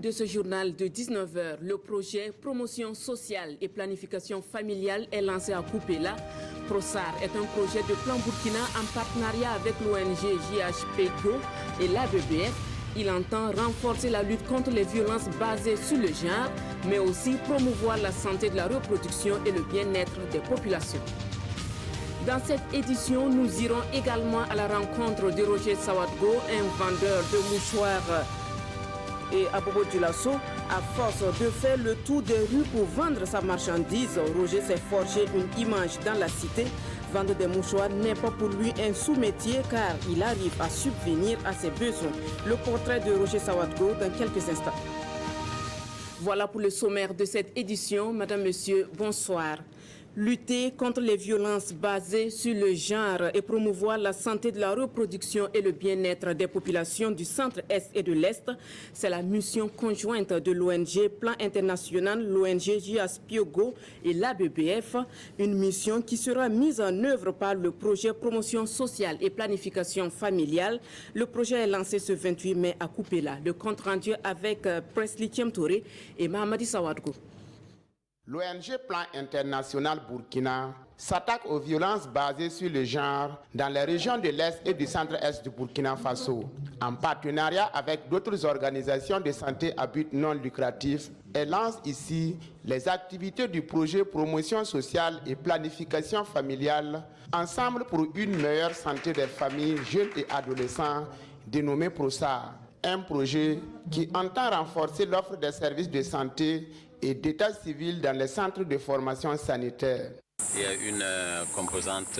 de ce journal de 19h, le projet Promotion sociale et planification familiale est lancé à Koupéla. PROSAR est un projet de plan Burkina en partenariat avec l'ONG JHPGO et l'ABBF. Il entend renforcer la lutte contre les violences basées sur le genre, mais aussi promouvoir la santé de la reproduction et le bien-être des populations. Dans cette édition, nous irons également à la rencontre de Roger Sawadgo, un vendeur de mouchoirs et à Bobo Dioulasso. À force de faire le tour des rues pour vendre sa marchandise, Roger s'est forgé une image dans la cité. Vendre des mouchoirs n'est pas pour lui un sous-métier car il arrive à subvenir à ses besoins. Le portrait de Roger Sawadgo dans quelques instants. Voilà pour le sommaire de cette édition. Madame, Monsieur, bonsoir. Lutter contre les violences basées sur le genre et promouvoir la santé de la reproduction et le bien-être des populations du centre-est et de l'est, c'est la mission conjointe de l'ONG Plan International, l'ONG JHPGO et l'ABBF, une mission qui sera mise en œuvre par le projet Promotion sociale et planification familiale. Le projet est lancé ce 28 mai à Koupéla. Le compte rendu avec Presley Thiemtouré et Mahamadi Sawadgo. L'ONG Plan International Burkina s'attaque aux violences basées sur le genre dans les régions de l'Est et du centre-est du Burkina Faso. En partenariat avec d'autres organisations de santé à but non lucratif, elle lance ici les activités du projet Promotion sociale et planification familiale, ensemble pour une meilleure santé des familles, jeunes et adolescents, dénommé PROSAR. Un projet qui entend renforcer l'offre des services de santé et d'état civil dans les centres de formation sanitaire. Il y a une composante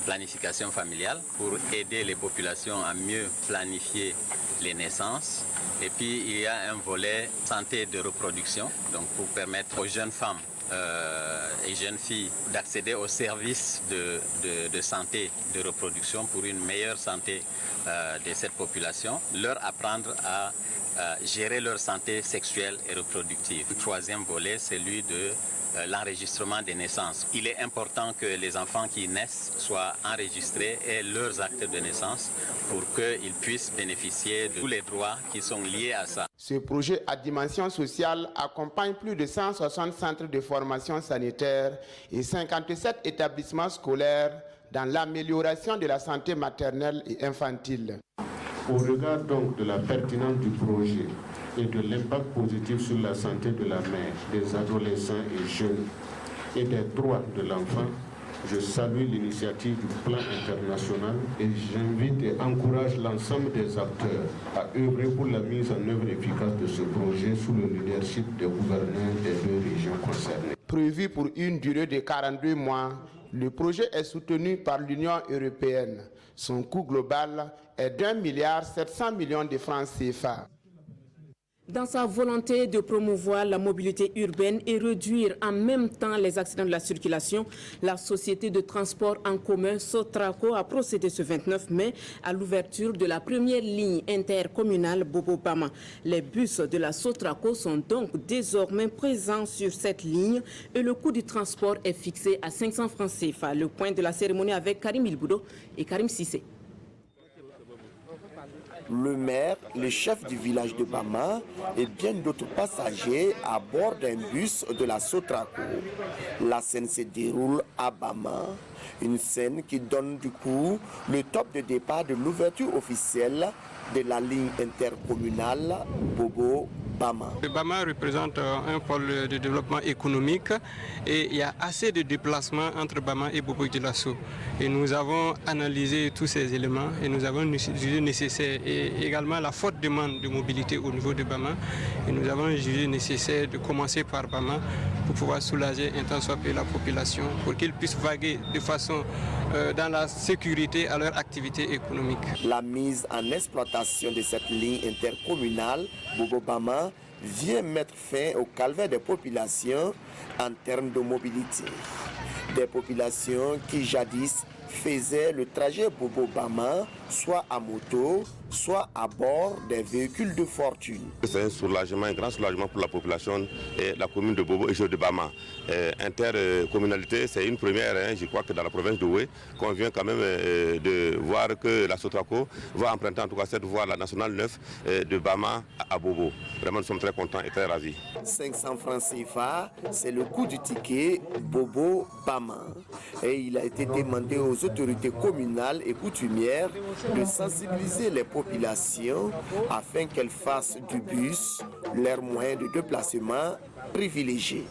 planification familiale pour aider les populations à mieux planifier les naissances. Et puis il y a un volet santé de reproduction, donc pour permettre aux jeunes femmes et jeunes filles d'accéder aux services de santé de reproduction pour une meilleure santé de cette population, leur apprendre à gérer leur santé sexuelle et reproductive. Le troisième volet, c'est celui de l'enregistrement des naissances. Il est important que les enfants qui naissent soient enregistrés et leurs actes de naissance pour qu'ils puissent bénéficier de tous les droits qui sont liés à ça. Ce projet à dimension sociale accompagne plus de 160 centres de formation sanitaire et 57 établissements scolaires dans l'amélioration de la santé maternelle et infantile. Au regard donc de la pertinence du projet et de l'impact positif sur la santé de la mère, des adolescents et jeunes et des droits de l'enfant, je salue l'initiative du plan international et j'invite et encourage l'ensemble des acteurs à œuvrer pour la mise en œuvre efficace de ce projet sous le leadership des gouverneurs des deux régions concernées. Prévu pour une durée de 42 mois, le projet est soutenu par l'Union européenne. Son coût global est d'1,7 milliard de francs CFA. Dans sa volonté de promouvoir la mobilité urbaine et réduire en même temps les accidents de la circulation, la société de transport en commun Sotraco a procédé ce 29 mai à l'ouverture de la première ligne intercommunale Bobo-Bama. Les bus de la Sotraco sont donc désormais présents sur cette ligne et le coût du transport est fixé à 500 francs CFA. Le point de la cérémonie avec Karim Ilboudo et Karim Sissé. Le maire, le chef du village de Bama et bien d'autres passagers à bord d'un bus de la Sotraco. La scène se déroule à Bama, une scène qui donne du coup le top de départ de l'ouverture officielle de la ligne intercommunale Bobo-Bama. Bama représente un pôle de développement économique et il y a assez de déplacements entre Bama et Bobo Dioulasso. Et nous avons analysé tous ces éléments et nous avons jugé nécessaire et également la forte demande de mobilité au niveau de Bama. Et nous avons jugé nécessaire de commencer par Bama pour pouvoir soulager un tant soit peu la population pour qu'ils puissent vaguer de façon dans la sécurité à leur activité économique. La mise en exploitation de cette ligne intercommunale Bobo-Bama vient mettre fin au calvaire des populations en termes de mobilité. Des populations qui jadis faisaient le trajet Bobo-Bama soit à moto soit à bord des véhicules de fortune. C'est un soulagement, un grand soulagement pour la population et la commune de Bobo et de Bama. Intercommunalité, c'est une première, je crois que dans la province de Oué, qu'on vient quand même de voir que la Sotraco va emprunter en tout cas cette voie, la nationale 9 de Bama à Bobo. Vraiment, nous sommes très contents et très ravis. 500 francs CFA, c'est le coût du ticket Bobo-Bama. Et il a été demandé aux autorités communales et coutumières de sensibiliser les populations afin qu'elles fassent du bus leur moyen de déplacement privilégié.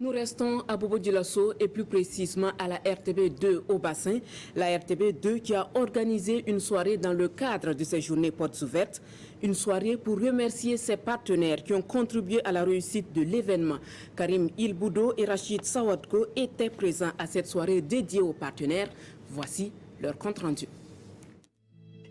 Nous restons à Bobo-Dioulasso et plus précisément à la RTB2 au bassin. La RTB2 qui a organisé une soirée dans le cadre de ces journées portes ouvertes. Une soirée pour remercier ses partenaires qui ont contribué à la réussite de l'événement. Karim Ilboudo et Rachid Sawadko étaient présents à cette soirée dédiée aux partenaires. Voici leur compte rendu.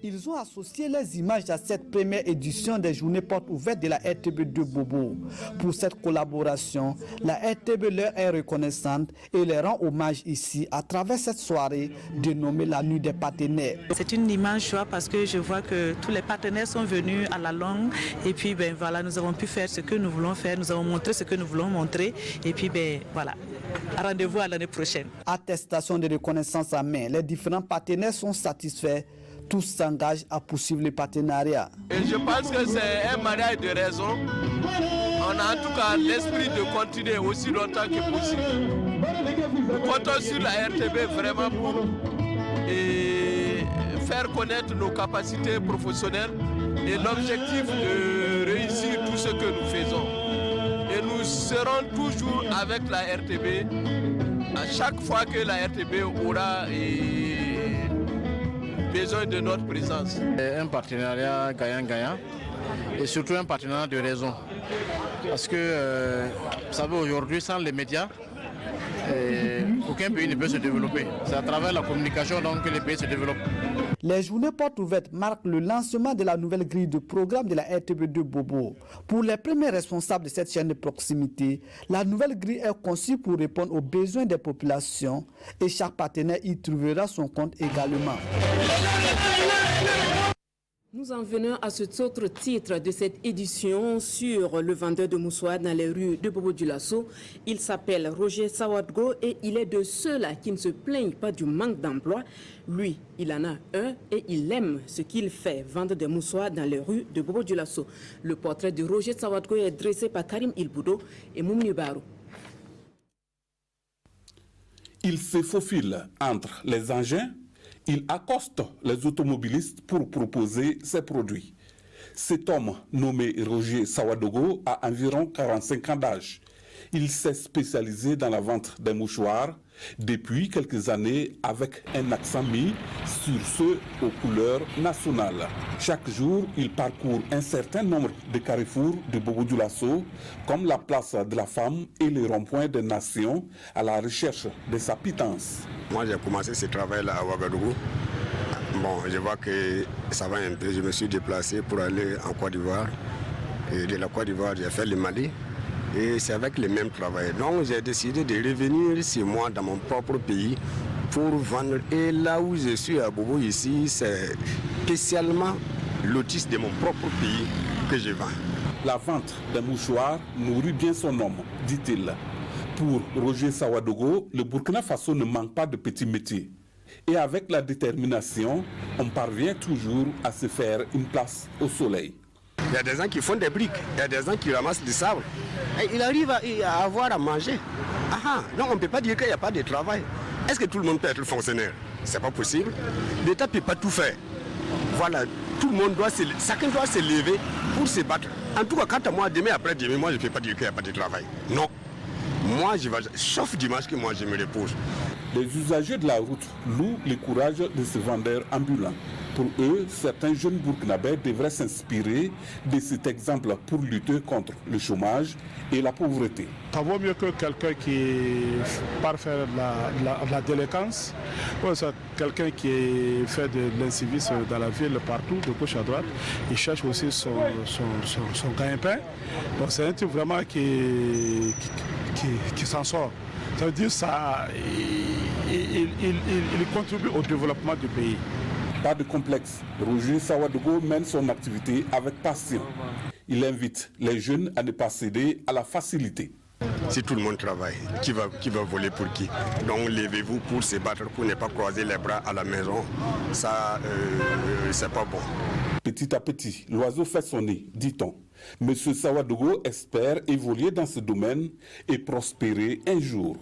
Ils ont associé les images à cette première édition des journées portes ouvertes de la RTB2 Bobo. Pour cette collaboration, la RTB leur est reconnaissante et leur rend hommage ici à travers cette soirée dénommée la Nuit des partenaires. C'est une immense joie parce que je vois que tous les partenaires sont venus à la longue et puis voilà, nous avons pu faire ce que nous voulons faire, nous avons montré ce que nous voulons montrer et puis voilà, rendez-vous à l'année prochaine. Attestation de reconnaissance à main, les différents partenaires sont satisfaits. Tous s'engagent à poursuivre le partenariat. Et je pense que c'est un mariage de raison. On a en tout cas l'esprit de continuer aussi longtemps que possible. Nous comptons sur la RTB vraiment pour faire connaître nos capacités professionnelles et l'objectif de réussir tout ce que nous faisons. Et nous serons toujours avec la RTB à chaque fois que la RTB aura besoin de notre présence. Un partenariat gagnant-gagnant et surtout un partenariat de raison. Parce que, vous savez, aujourd'hui, sans les médias, aucun pays ne peut se développer. C'est à travers la communication donc, que les pays se développent. Les journées portes ouvertes marquent le lancement de la nouvelle grille de programme de la RTB2 Bobo. Pour les premiers responsables de cette chaîne de proximité, la nouvelle grille est conçue pour répondre aux besoins des populations et chaque partenaire y trouvera son compte également. Nous en venons à cet autre titre de cette édition sur le vendeur de moussoirs dans les rues de Bobo-Dioulasso. Il s'appelle Roger Sawadgo et il est de ceux-là qui ne se plaignent pas du manque d'emploi. Lui, il en a un et il aime ce qu'il fait, vendre des moussoirs dans les rues de Bobo-Dioulasso. Le portrait de Roger Sawadgo est dressé par Karim Ilboudo et Moumni Barou. Il se faufile entre les engins. Il accoste les automobilistes pour proposer ses produits. Cet homme, nommé Roger Sawadogo, a environ 45 ans d'âge. Il s'est spécialisé dans la vente des mouchoirs depuis quelques années avec un accent mis sur ceux aux couleurs nationales. Chaque jour, il parcourt un certain nombre de carrefours de Bobo-Dioulasso, comme la place de la femme et les ronds-points des nations, à la recherche de sa pitance. Moi, j'ai commencé ce travail-là à Ouagadougou. Bon, je vois que ça va un peu. Je me suis déplacé pour aller en Côte d'Ivoire. Et de la Côte d'Ivoire, j'ai fait le Mali. Et c'est avec les mêmes travailleurs. Donc j'ai décidé de revenir chez moi dans mon propre pays pour vendre. Et là où je suis à Bobo ici, c'est spécialement l'autisme de mon propre pays que je vends. La vente des mouchoirs nourrit bien son homme, dit-il. Pour Roger Sawadogo, le Burkina Faso ne manque pas de petits métiers. Et avec la détermination, on parvient toujours à se faire une place au soleil. Il y a des gens qui font des briques, il y a des gens qui ramassent du sable. Et il arrive à avoir à manger. Donc on ne peut pas dire qu'il n'y a pas de travail. Est-ce que tout le monde peut être fonctionnaire? Ce n'est pas possible. L'État ne peut pas tout faire. Voilà, tout le monde chacun doit se lever pour se battre. En tout cas, quant à moi, demain après-demain, moi je ne peux pas dire qu'il n'y a pas de travail. Non. Moi, sauf dimanche que moi je me repose. Les usagers de la route louent le courage de ce vendeur ambulant. Pour eux, certains jeunes Burkinabés devraient s'inspirer de cet exemple pour lutter contre le chômage et la pauvreté. Ça vaut mieux que quelqu'un qui part faire la délinquance, ou quelqu'un qui fait de l'incivisme dans la ville partout, de gauche à droite. Il cherche aussi son gagne-pain. Donc c'est un type vraiment qui s'en sort. Ça veut dire ça, il contribue au développement du pays. Pas de complexe, Roger Sawadogo mène son activité avec passion. Il invite les jeunes à ne pas céder à la facilité. Si tout le monde travaille, qui va voler pour qui? Donc levez-vous pour se battre, pour ne pas croiser les bras à la maison. Ça, c'est pas bon. Petit à petit, l'oiseau fait son nid, dit-on. Monsieur Sawadogo espère évoluer dans ce domaine et prospérer un jour.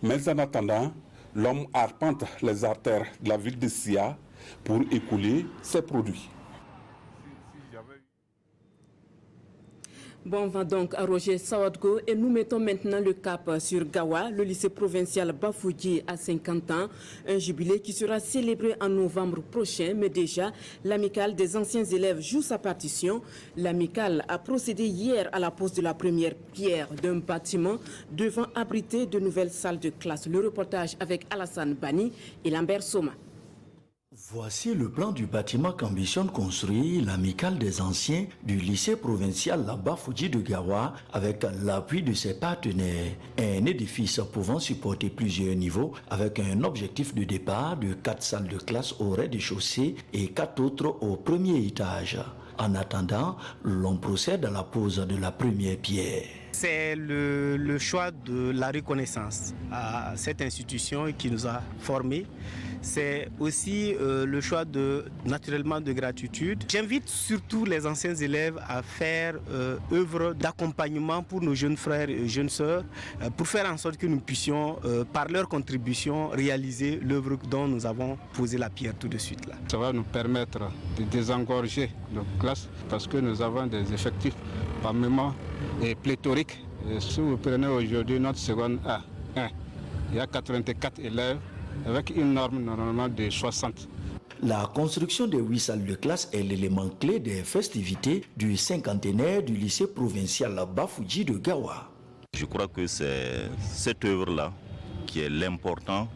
Mais en attendant, l'homme arpente les artères de la ville de Sia pour écouler ses produits. Bon, on va donc à Roger Sawadogo et nous mettons maintenant le cap sur Gawa, le lycée provincial Bafouji à 50 ans, un jubilé qui sera célébré en novembre prochain, mais déjà l'amicale des anciens élèves joue sa partition. L'amicale a procédé hier à la pose de la première pierre d'un bâtiment devant abriter de nouvelles salles de classe. Le reportage avec Alassane Bani et Lambert Soma. Voici le plan du bâtiment qu'ambitionne construire l'amicale des anciens du lycée provincial Bafouji de Gawa avec l'appui de ses partenaires. Un édifice pouvant supporter plusieurs niveaux avec un objectif de départ de 4 salles de classe au rez-de-chaussée et 4 autres au premier étage. En attendant, l'on procède à la pose de la première pierre. C'est le choix de la reconnaissance à cette institution qui nous a formés. C'est aussi le choix naturellement de gratitude. J'invite surtout les anciens élèves à faire œuvre d'accompagnement pour nos jeunes frères et jeunes sœurs pour faire en sorte que nous puissions, par leur contribution, réaliser l'œuvre dont nous avons posé la pierre tout de suite là. Ça va nous permettre de désengorger nos classes parce que nous avons des effectifs par moment et pléthoriques. Et si vous prenez aujourd'hui notre seconde A1, il y a 84 élèves avec une norme normalement de 60. La construction de 8 salles de classe est l'élément clé des festivités du cinquantenaire du lycée provincial Bafouji de Gawa. Je crois que c'est cette œuvre-là qui est l'important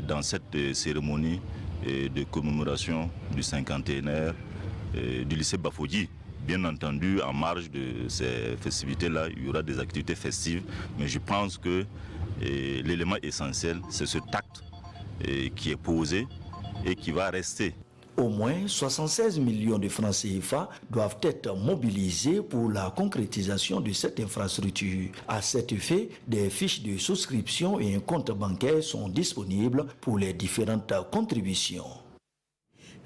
dans cette cérémonie de commémoration du cinquantenaire du lycée Bafouji. Bien entendu, en marge de ces festivités-là, il y aura des activités festives, mais je pense que l'élément essentiel, c'est ce tact qui est posé et qui va rester. Au moins 76 millions de francs CFA doivent être mobilisés pour la concrétisation de cette infrastructure. À cet effet, des fiches de souscription et un compte bancaire sont disponibles pour les différentes contributions.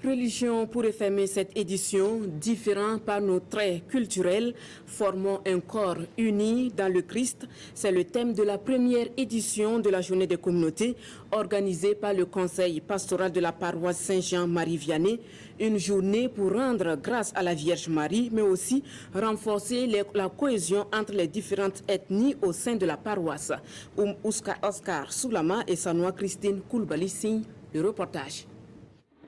Religion pourrait fermer cette édition, différent par nos traits culturels, formons un corps uni dans le Christ. C'est le thème de la première édition de la Journée des communautés, organisée par le Conseil pastoral de la paroisse Saint-Jean-Marie-Vianney. Une journée pour rendre grâce à la Vierge Marie, mais aussi renforcer la cohésion entre les différentes ethnies au sein de la paroisse. Oscar Soulama et Sanoa Christine Koulibaly signent le reportage.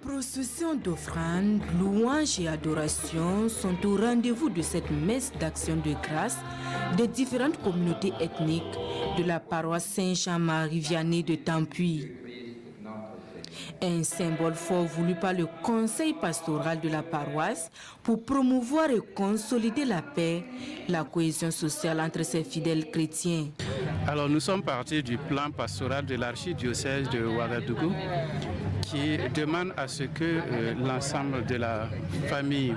Procession d'offrandes, louanges et adorations sont au rendez-vous de cette messe d'action de grâce des différentes communautés ethniques de la paroisse Saint-Jean-Marie-Vianney de Tampuy. Un symbole fort voulu par le conseil pastoral de la paroisse pour promouvoir et consolider la paix, la cohésion sociale entre ses fidèles chrétiens. Alors nous sommes partis du plan pastoral de l'archidiocèse de Ouagadougou qui demande à ce que l'ensemble de la famille,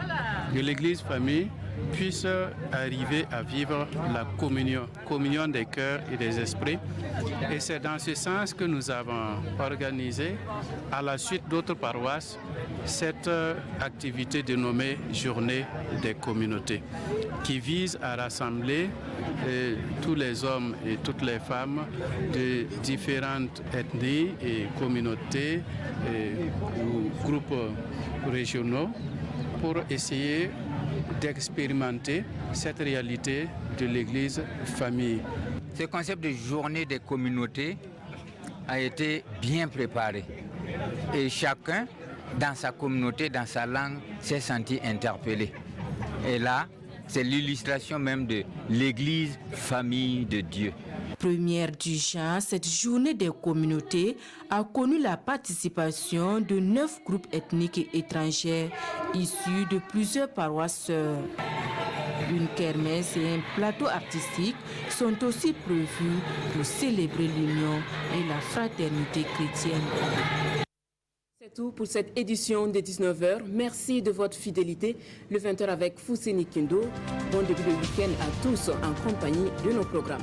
de l'église famille, puisse arriver à vivre la communion des cœurs et des esprits. Et c'est dans ce sens que nous avons organisé, à la suite d'autres paroisses, cette activité dénommée Journée des communautés, qui vise à rassembler tous les hommes et toutes les femmes de différentes ethnies et communautés ou groupes régionaux pour essayer d'expérimenter cette réalité de l'Église famille. Ce concept de journée des communautés a été bien préparé et chacun dans sa communauté, dans sa langue, s'est senti interpellé. Et là, c'est l'illustration même de l'Église famille de Dieu. Première du genre, cette journée des communautés a connu la participation de 9 groupes ethniques et étrangers issus de plusieurs paroisses sœurs. Une kermesse et un plateau artistique sont aussi prévus pour célébrer l'union et la fraternité chrétienne. tout pour cette édition de 19h. Merci de votre fidélité. Le 20h avec Fousseni Kindo. Bon début de week-end à tous en compagnie de nos programmes.